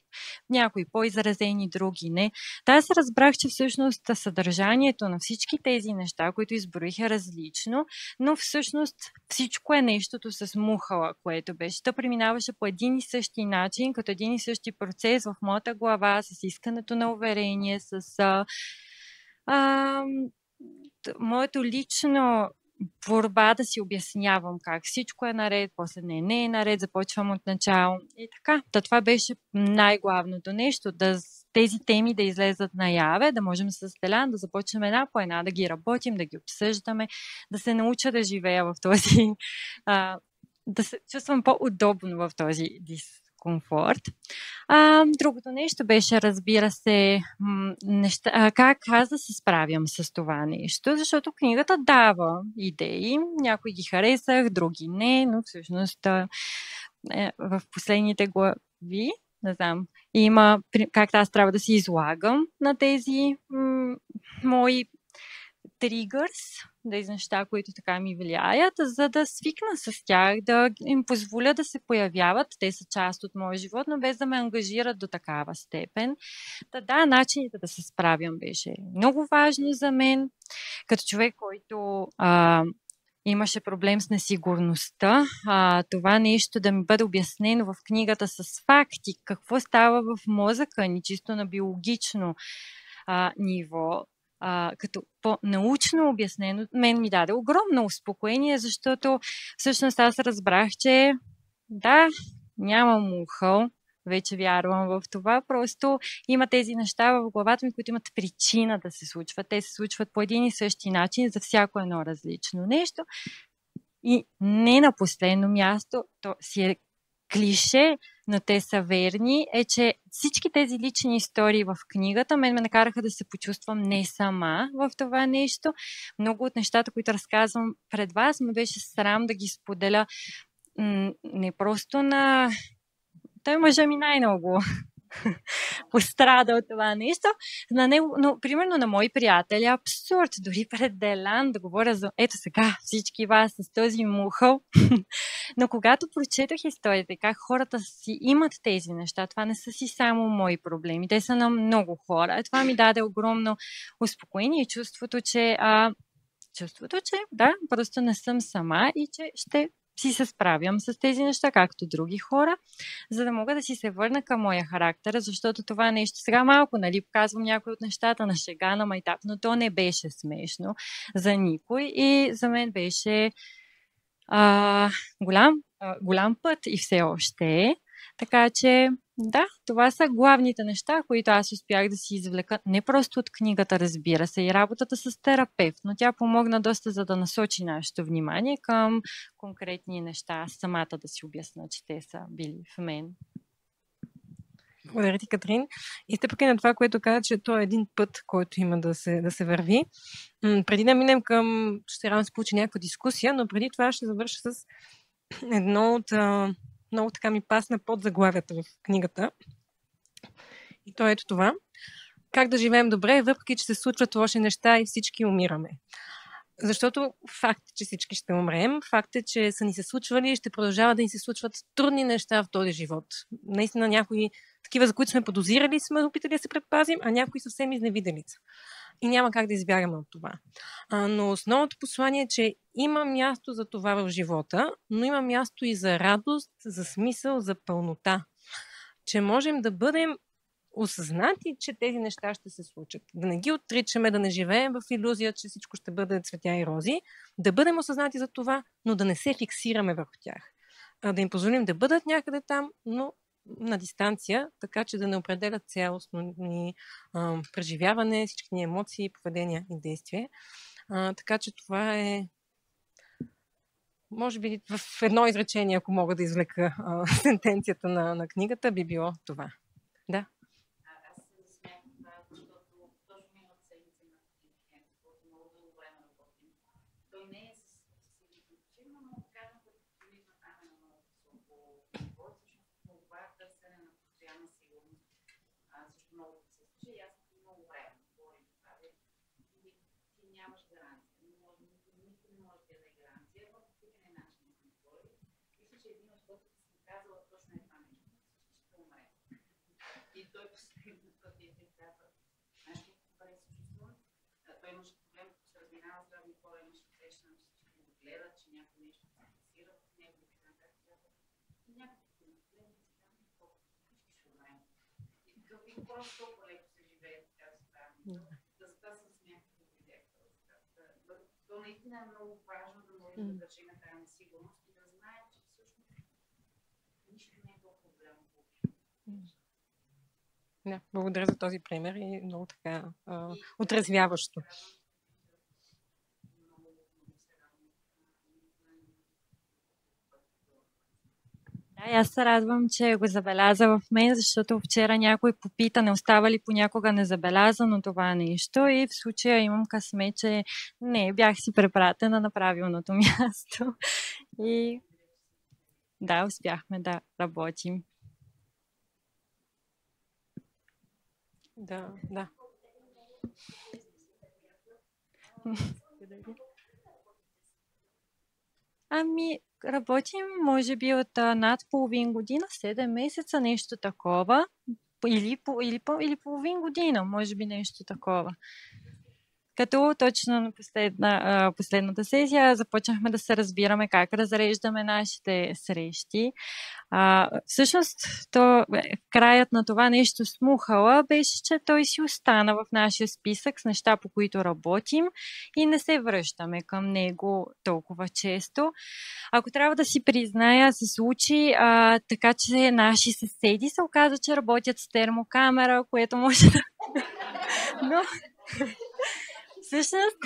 някои по-изразени, други не. Та аз разбрах, че всъщност съдържанието на всички тези неща, които изброих е различно, но всъщност всичко е нещото с мухала, което беше. То преминаваше по един и същи начин, като един и същи процес в моята глава, с искането на уверение, с моето лично борба да си обяснявам как всичко е наред, после не е наред, започвам от начало и така. Това беше най-главното нещо, да тези теми да излезат наяве, да можем с Делян да започнем една по една, да ги работим, да ги обсъждаме, да се науча да живея в този, да се чувствам по-удобно в този дискомфорт. Другото нещо беше, разбира се, как аз да се справям с това нещо, защото книгата дава идеи, някои ги харесах, други не, но всъщност в последните глави, не знам, има как аз трябва да си излагам на тези мои тригърс, тези неща, които така ми влияят, за да свикна с тях, да им позволя да се появяват. Те са част от моя живот, но без да ме ангажират до такава степен. Да, начините да се справям беше много важно за мен. Като човек, който имаше проблем с несигурността, това нещо да ми бъде обяснено в книгата с факти, какво става в мозъка ни, чисто на биологично ниво, като по-научно обяснено, мен ми даде огромно успокоение, защото всъщност аз разбрах, че да, нямам ухъл, вече вярвам в това, просто има тези неща в главата ми, които имат причина да се случват. Те се случват по един и същи начин за всяко едно различно нещо и не на последно място, то си е клише, но те са верни, е, че всички тези лични истории в книгата ме накараха да се почувствам не сама в това нещо. Много от нещата, които разказвам пред вас, ме беше срам да ги споделя не просто на... Той мъжа ми най-много пострада от това нещо. На него, но, примерно на мои приятели е абсурд. Дори пред Делан да говоря за ето сега всички вас с този мухъл. Но когато прочетох историята, как хората си имат тези неща, това не са си само мои проблеми. Те са на много хора. Това ми даде огромно успокоение и чувството, че да, просто не съм сама и че ще си се справям с тези неща, както други хора, за да мога да си се върна към моя характер, защото това нещо сега малко, нали, показвам някои от нещата на шега, на майтап, но то не беше смешно за никой и за мен беше голям път и все още е. Така че, да, това са главните неща, които аз успях да си извлека не просто от книгата, разбира се, и работата с терапевт, но тя помогна доста, за да насочи нашето внимание към конкретни неща, аз самата да си обясна, че те са били в мен. Благодаря ти, Катрин. И сте на това, което каза, че то е един път, който има да се върви. Преди да минем към... Ще трябва да се получи някаква дискусия, но преди това ще завърша с едно от... много така ми пасна под заглавията в книгата. И то е ето това. Как да живеем добре, въпреки че се случват лоши неща и всички умираме. Защото факт е, че всички ще умрем, факт е, че са ни се случвали и ще продължават да ни се случват трудни неща в този живот. Наистина някои такива, за които сме подозирали, сме опитали да се предпазим, а някои съвсем изневиделица. И няма как да избягаме от това. Но основното послание е, че има място за това в живота, но има място и за радост, за смисъл, за пълнота. Че можем да бъдем осъзнати, че тези неща ще се случат. Да не ги отричаме, да не живеем в илюзия, че всичко ще бъде цветя и рози. Да бъдем осъзнати за това, но да не се фиксираме върху тях. Да им позволим да бъдат някъде там, но на дистанция, така че да не определят цялостно ни преживяване, всички ни емоции, поведения и действия. Така че това е, може би в едно изречение, ако мога да извлека сентенцията на книгата, би било това. Да. Аз се засмях това, защото точно миналата седмица на клиент, който много дълго време работим. Той не е с сигнификативно, но казвам, като туризма там е на много високо ниво, всъщност това търсене на постоянна сигурност също много да се случи. И аз много време говорим това, ти нямаш гаранция. Никой не може да даде гаранция, но по един начин да се говори. Мисля, че един от който си казала точно е това нещо. Ще умре. И той последно път е казва, знаеш ли, добре се чувствам. Той имаше проблем, като се разминава с здравни хора, имаше усещане, че всички го гледат, че някой нещо се фиксира в него, да питам как казва. И някакви проблеми си казвам, колко всички ще умрем. И такъв и просто толкова леко се живее, така да се прави. Да затова се смях, като го видях. То наистина е много важно да можем да държим тази несигурност и да знаем, че всъщност нищо не е толкова голямо. Да, благодаря за този пример и много така отрезвяващо. Да, аз се радвам, че го забеляза в мен, защото вчера някой попита, не остава ли понякога незабелязано това нещо и в случая имам късмет, че не, бях си препратена на правилното място. И да, успяхме да работим. Да. Ами, работим, може би, от над половин година, 7 месеца, нещо такова. Или половин година, може би нещо такова. Като точно на последната сесия започнахме да се разбираме как разреждаме нашите срещи. Всъщност, краят на това нещо с Мухала беше, че той си остана в нашия списък с неща, по които работим и не се връщаме към него толкова често. Ако трябва да си призная, се случи така, че наши съседи се оказа, че работят с термокамера, което може да... Но... Всъщност,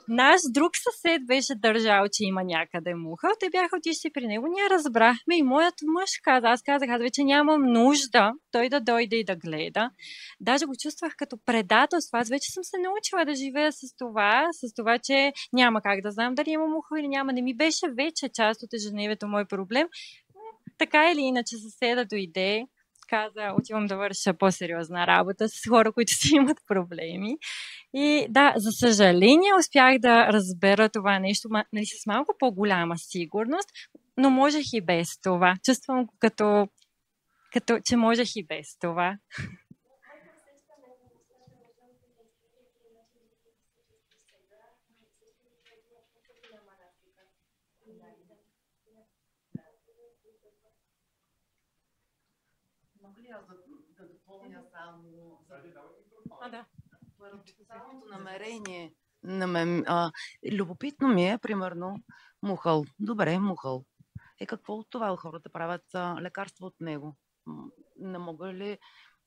Наш друг съсед беше държал, че има някъде муха. Те бяха отишли при него. Ние разбрахме и моят мъж каза. Аз казах, аз вече нямам нужда той да дойде и да гледа. Даже го чувствах като предателство. Аз вече съм се научила да живея с това, че няма как да знам дали има муха или няма. Не ми беше вече част от ежедневието мой проблем. Така или иначе съседа дойде, каза, отивам да върша по-сериозна работа с хора, които си имат проблеми. И да, за съжаление успях да разбера това нещо, нали, с малко по-голяма сигурност, но можех и без това. Чувствам го като че можех и без това. Мога ли аз да допълня само за Да. парадоксалното намерение на мен? Любопитно ми е, примерно, мухъл. Добре, мухъл. Какво от това хората правят лекарство от него? Не мога ли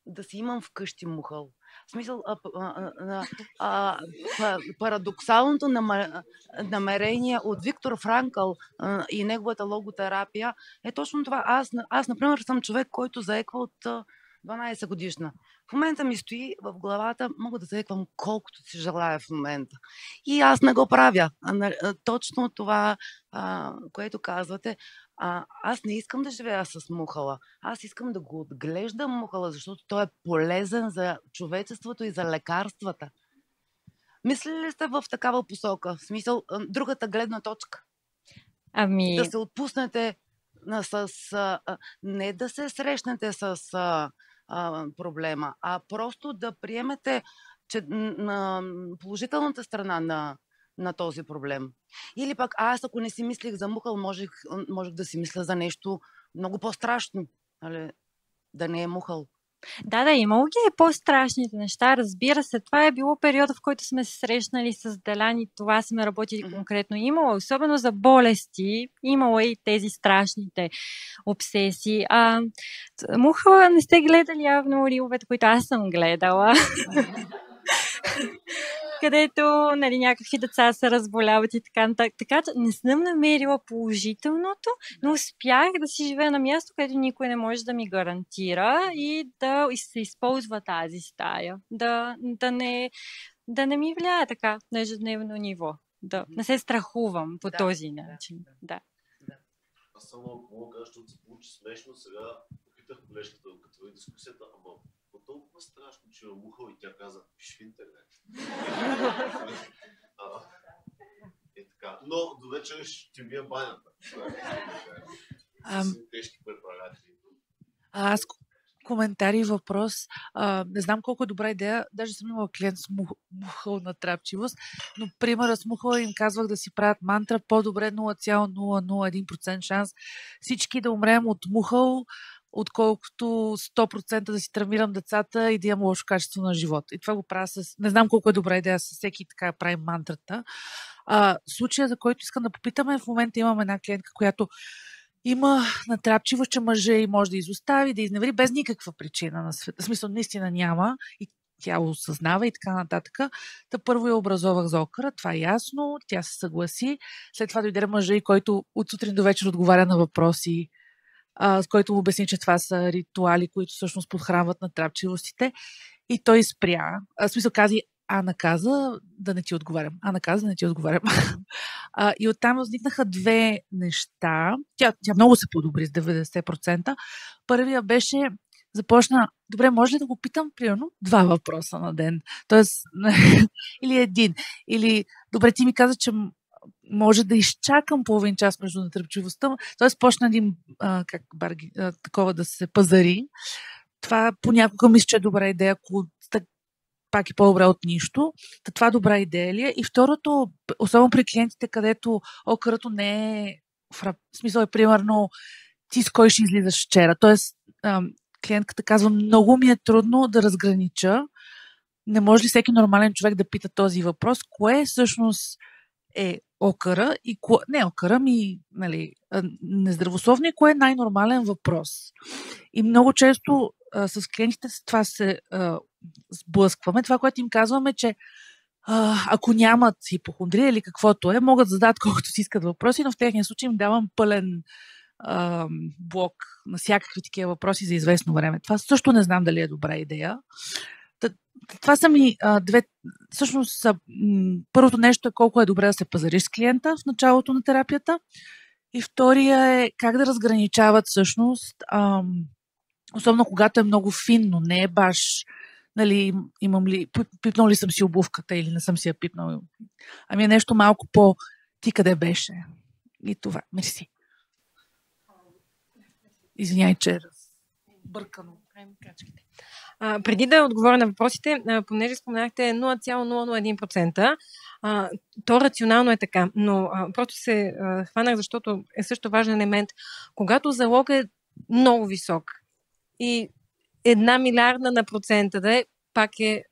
да си имам вкъщи мухъл? В смисъл, парадоксалното намерение от Виктор Франкъл и неговата логотерапия е точно това. Аз, например, съм човек, който заеква от 12 годишна. В момента ми стои в главата, мога да заеквам колкото си желая в момента. И аз не го правя. Точно това, което казвате, аз не искам да живея с мухъла. Аз искам да го отглеждам мухъла, защото той е полезен за човечеството и за лекарствата. Мислили ли сте в такава посока? В смисъл, другата гледна точка? Да се отпуснете не да се срещнете с проблема, а просто да приемете на положителната страна на този проблем. Или пък аз, ако не си мислих за мухъл, можех да си мисля за нещо много по-страшно. Да не е мухъл. Да, имало ги е по-страшните неща, разбира се. Това е било периода, в който сме се срещнали с Делян и това сме работили конкретно. Имало, особено за болести, имало и тези страшните обсесии. Мухъла не сте гледали явно риловете, които аз съм гледала. Където някакви деца се разболяват и така нататък. Така че не съм намерила положителното, но успях да си живея на място, където никой не може да ми гарантира и да се използва тази стая. Да не ми влияе така на ежедневно ниво. Да не се страхувам по този начин. Да. Аз само мога да кажа, защото се получи смешно. Сега попитах колежката, като ви дискусията, ама толкова страшно, че е мухъл и тя каза, пиш в интернет. Така. Но до вечера ще ми е банята. Тежки препарати. Аз коментар и въпрос. Не знам колко е добра идея. Даже съм имала клиент с мухъл натрапчивост, но примера с мухъла им казвах да си правят мантра по-добре 0,001% шанс всички да умрем от мухъл, отколкото 100% да си травмирам децата и да имам лошо качество на живот. И това го правя с... Не знам колко е добра идея с всеки така правим мантрата. Случая, за който искам да попитаме, в момента имам една клиентка, която има натрапчивост, че мъжа и може да изостави, да изневери без никаква причина на света. В смисъл, наистина няма и тя осъзнава и така нататък. Та първо я образовах за окъра, това е ясно, тя се съгласи. След това дойде мъжа и който от сутрин до вечер отговаря на въпроси, с който му обясни, че това са ритуали, които всъщност подхранват натрапчивостите. И той спря. В смисъл каза, Ана каза да не ти отговарям. И оттам възникнаха две неща. Тя много се подобри с 90%. Първия беше, започна, добре, може ли да го питам, примерно, 2 въпроса на ден? Тоест, или 1. Или, добре, ти ми каза, че може да изчакам половин час между натрапчивостта. Тоест, почна един такова да се пазари. Това понякога мисля, че е добра идея, ако пак е по-добре от нищо. Това добра идея ли е? И второто, особено при клиентите, където окърато не е в смисъл е примерно ти с кой ще излизаш вчера. Тоест, клиентката казва, много ми е трудно да разгранича. Не може ли всеки нормален човек да пита този въпрос? Кое всъщност е окъра и не окъра ми, нездравословно и кое е най-нормален въпрос? И много често с клиентите с това се сблъскваме. Това, което им казваме, че ако нямат хипохондрия или каквото е, могат да зададат колкото си искат въпроси, но в техния случай им давам пълен блок на всякакви такива въпроси за известно време. Това също не знам дали е добра идея. Това са ми две... Всъщност, първото нещо е колко е добре да се пазариш с клиента в началото на терапията. И втория е как да разграничават всъщност, особено когато е много финно, не е баш, нали, пипнал ли съм си обувката или не съм си я пипнал. Ами е нещо малко по ти къде беше. И това. Мерси. Извиняй, че бъркано. Преди да отговоря на въпросите, понеже споменахте 0,001%, то рационално е така, но просто се хванах, защото е също важен елемент. Когато залог е много висок и 1 милиардна на процента да е, пак е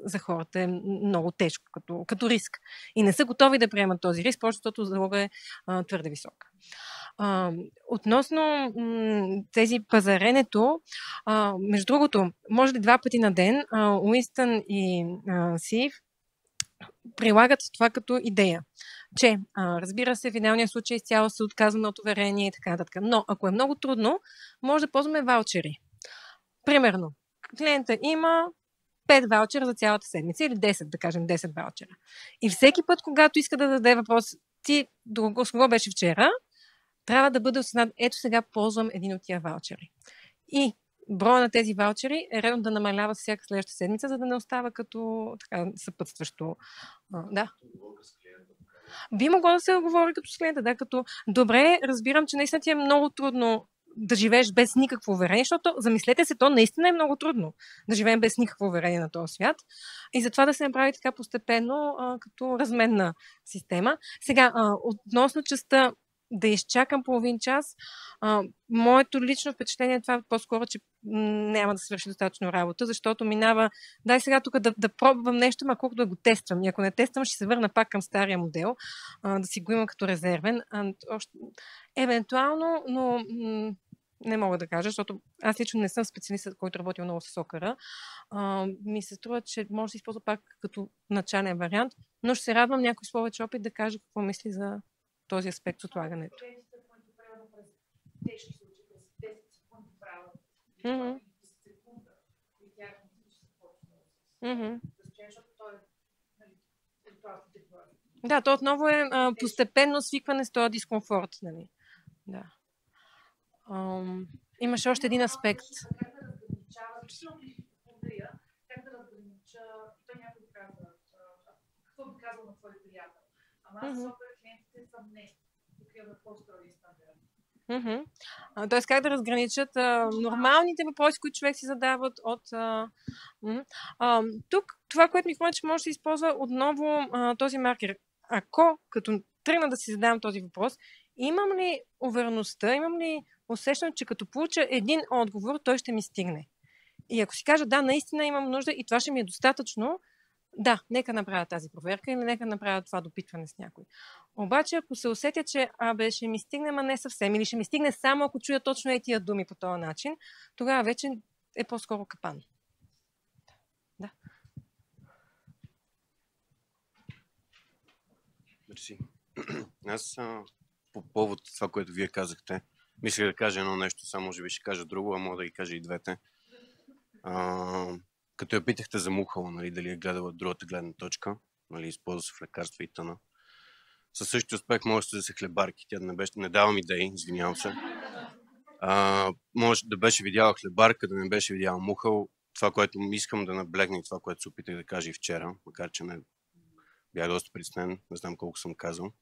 за хората е много тежко като риск. И не са готови да приемат този риск, защото залога е твърде висок. Относно тези пазаренето, между другото, може ли 2 пъти на ден Уинстън и Сив прилагат това като идея, че разбира се, в идеалния случай изцяло се отказваме от уверение и така нататък. Но ако е много трудно, може да ползваме ваучери. Примерно, клиента има 5 ваучера за цялата седмица или 10, да кажем 10 ваучера. И всеки път, когато иска да даде въпрос, ти с кого беше вчера, трябва да бъде осъзнат, ето сега ползвам един от тия ваучери. И броя на тези ваучери е редно да намалява всяка следваща седмица, за да не остава като така, съпътстващо. Да. Би могло да се говори като с клиента, да, като добре, разбирам, че наистина ти е много трудно да живееш без никакво уверение, защото замислете се, то наистина е много трудно да живеем без никакво уверение на този свят и затова да се направи така постепенно като разменна система. Сега, относно частта да изчакам половин час, моето лично впечатление е това по-скоро, че няма да свърши достатъчно работа, защото минава, дай сега тук да пробвам нещо, ма колко да го тествам. И ако не тествам, ще се върна пак към стария модел, да си го имам като резервен. Евентуално, но не мога да кажа, защото аз лично не съм специалист, който работи много с сокъра. Ми се струва, че може да се използва пак като начален вариант, но ще се радвам някой с повече опит да каже какво мисли за този аспект от отлагането. Да, то отново е постепенно свикване с този дискомфорт. Нали? Да. Имаше още един аспект. Как да разгранича, той някой казва, какво би казал на твой приятел? Ама аз супер клиентите съм не. Такива по-строги стандарти. Тоест как да разграничат нормалните въпроси, които човек си задават от... Тук това, което ми хвана, че може да се използва отново този маркер. Ако, като тръгна да си задавам този въпрос, имам ли увереността, имам ли усещам, че като получа един отговор, той ще ми стигне. И ако си кажа, да, наистина имам нужда и това ще ми е достатъчно, да, нека направя тази проверка или нека направя това допитване с някой. Обаче, ако се усетя, че ще ми стигне, ма не съвсем, или ще ми стигне само ако чуя точно тия думи по този начин, тогава вече е по-скоро капан. Да. Мерси. Аз по повод това, което вие казахте, мислех да кажа едно нещо, само може би ще кажа друго, а мога да ги кажа и двете. Като я питахте за мухала, нали, дали е гледала другата гледна точка, нали, използва се в лекарства и тъна. Със същия успех може да се хлебарки. Тя не давам идеи, извинявам се. Може да беше видяла хлебарка, да не беше видяла мухъл. Това, което искам да наблегна и това, което се опитах да кажа и вчера, макар че не бях доста притеснен, не знам колко съм казал,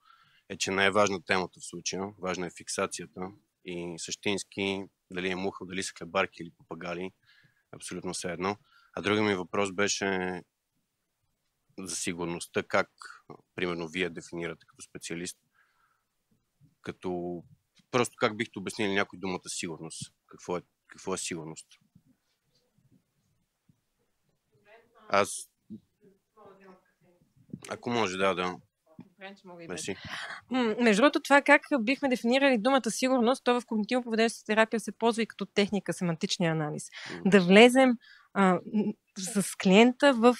е, че не е важна темата в случая. Важна е фиксацията и същински дали е мухъл, дали са хлебарки или папагали. Абсолютно все едно. А другия ми въпрос беше за сигурността. Как, примерно, вие дефинирате като специалист? Просто как бихте обяснили някой думата сигурност? Какво е сигурност? Ако може, да. Между другото, това как бихме дефинирали думата сигурност, то в когнитивно-поведенческата терапия се ползва и като техника семантичния анализ. Да влезем с клиента в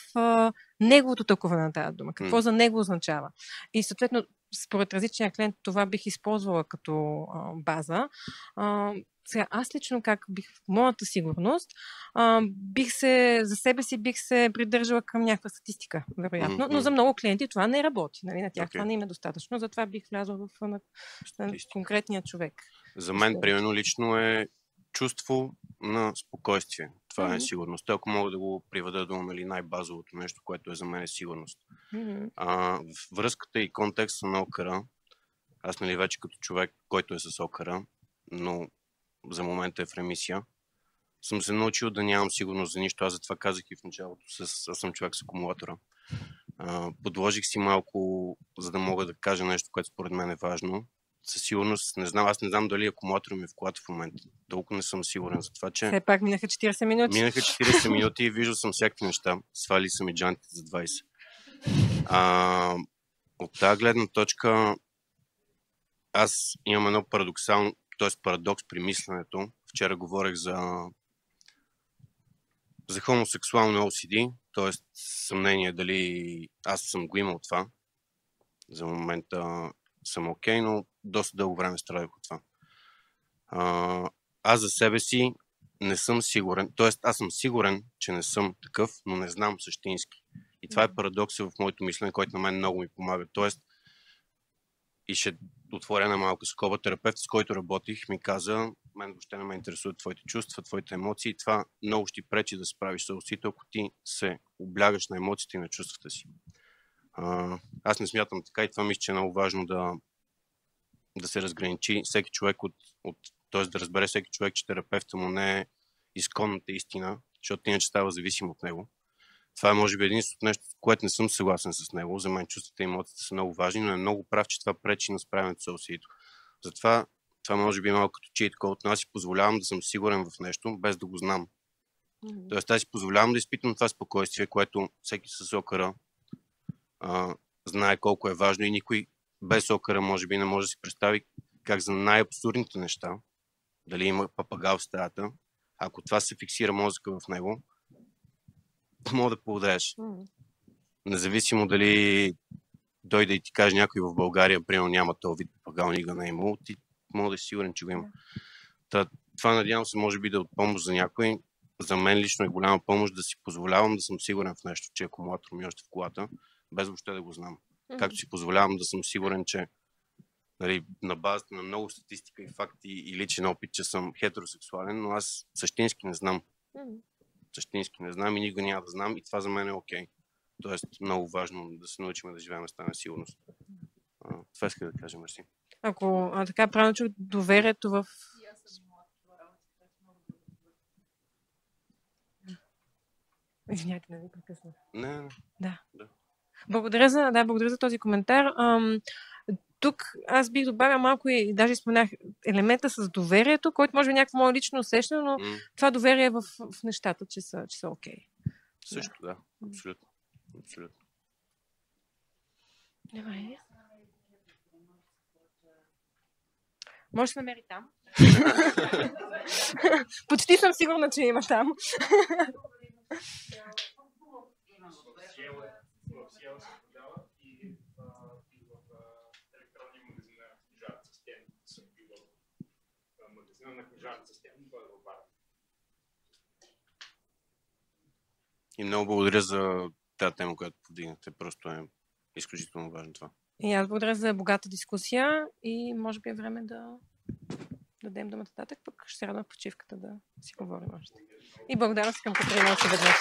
неговото тълкуване на тази дума. Какво за него означава. И съответно, според различния клиент, това бих използвала като база. Сега, аз лично как бих в моята сигурност, за себе си бих се придържала към някаква статистика, вероятно, но за много клиенти това не работи. Нали? На тях това не им е достатъчно, затова бих влязла в конкретния човек. За мен, примерно, лично е чувство на спокойствие. Това е сигурност. Ако мога да го приведа до най-базовото нещо, което е за мен е сигурност. Връзката и контекста на окъра, аз вече като човек, който е с окъра, но за момента е в ремисия, съм се научил да нямам сигурност за нищо. Аз затова казах и в началото, аз съм човек с акумулатора. Подложих си малко, за да мога да кажа нещо, което според мен е важно. Със сигурност, аз не знам дали акумулатора ми е в колата в момента. Толкова не съм сигурен за това, че... Все пак минаха 40 минути. Минаха 40 минути и виждал съм всякакви неща. Свали са ми джантите за 20. От тази гледна точка аз имам едно парадокс при мисленето. Вчера говорех за хомосексуално OCD, т.е. съмнение дали аз съм го имал това. За момента съм окей, но доста дълго време страдах от това. Аз за себе си не съм сигурен, т.е. аз съм сигурен, че не съм такъв, но не знам същински. И това е парадоксът в моето мислене, който на мен много ми помага. Т.е. и ще отворя една малка скоба. Терапевт, с който работих, ми каза, мен въобще не ме интересуват твоите чувства, твоите емоции. Това много ще ти пречи да справиш с усилието, ако ти се облягаш на емоциите и на чувствата си. Аз не смятам така и това мисля, че е много важно да се разграничи всеки човек т.е. да разбере всеки човек, че терапевта му не е изконната истина, защото иначе става зависим от него. Това е може би единственото нещо, с което не съм съгласен с него. За мен чувствата и емоциите са много важни, но е много прав, че това пречи на справянето с усилието. Затова това може би е малко като чийт код. Аз си позволявам да съм сигурен в нещо, без да го знам. Тоест аз си позволявам да изпитвам това спокойствие, което всеки с окъра знае колко е важно и никой без окъра може би не може да си представи как за най-абсурдните неща, дали има папагал в стаята, ако това се фиксира мозъка в него, мога да поудрееш. Независимо дали дойде и ти каже някой в България, примерно няма този вид папагал, никога не е имал, ти мога да си сигурен, че го има. Това надявам се може би да е от помощ за някой. За мен лично е голяма помощ да си позволявам да съм сигурен в нещо, че акумулатор ми е още в колата, без въобще да го знам. Както си позволявам да съм сигурен, че на базата на много статистика и факти и личен опит, че съм хетеросексуален, но аз същински не знам. Същински не знам и никога няма да знам и това за мен е окей. Тоест много важно да се научим да живеем с тази сигурност. Това иска да кажа, мерси. Ако така правилно чух, доверието в... Извинявайте, не ви прекъснах. Не. Да. Благодаря за този коментар. Тук аз бих добавил малко и даже споменах елемента с доверието, който може би някакво мое лично усещане, но това доверие е в нещата, че са окей. Също, да. Абсолютно. Добре. Може да се намери там. Почти съм сигурна, че има там. И много благодаря за тази тема, която повдигнахте. Просто е изключително важно това. И аз благодаря за богата дискусия и може би е време да дадем думата нататък, пък ще се радвам в почивката да си говорим още. И благодаря си към Катерина още веднъж.